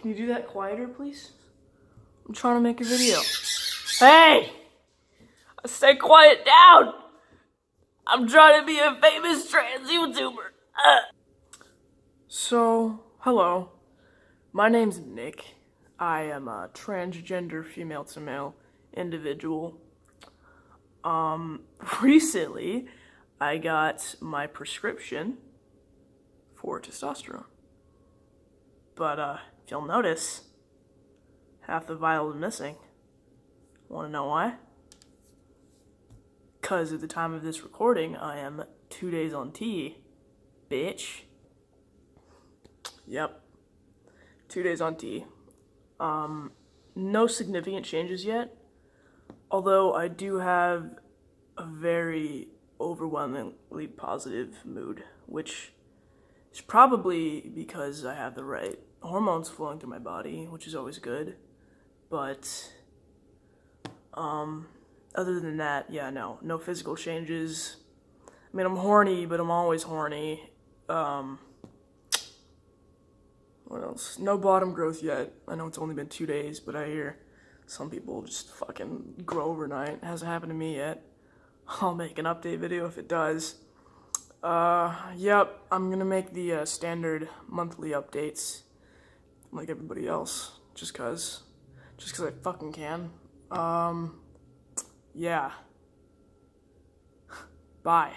Can you do that quieter, please? I'm trying to make a video. Hey! Stay quiet down! I'm trying to be a famous trans YouTuber. So, hello. My name's Nick. I am a transgender female to male individual. Recently, I got my prescription for testosterone. But, if you'll notice, half the vial is missing. Want to know why? Because at the time of this recording, I am 2 days on T, bitch. Yep. 2 days on T. No significant changes yet, although I do have a very overwhelmingly positive mood, which is probably because I have the right hormones flowing through my body, which is always good. But, other than that, yeah, no physical changes. I mean, I'm horny, but I'm always horny. What else? No bottom growth yet. I know it's only been 2 days, but I hear some people just fucking grow overnight. It hasn't happened to me yet. I'll make an update video if it does. Yep, I'm gonna make the standard monthly updates like everybody else, just cause I fucking can. Yeah. Bye.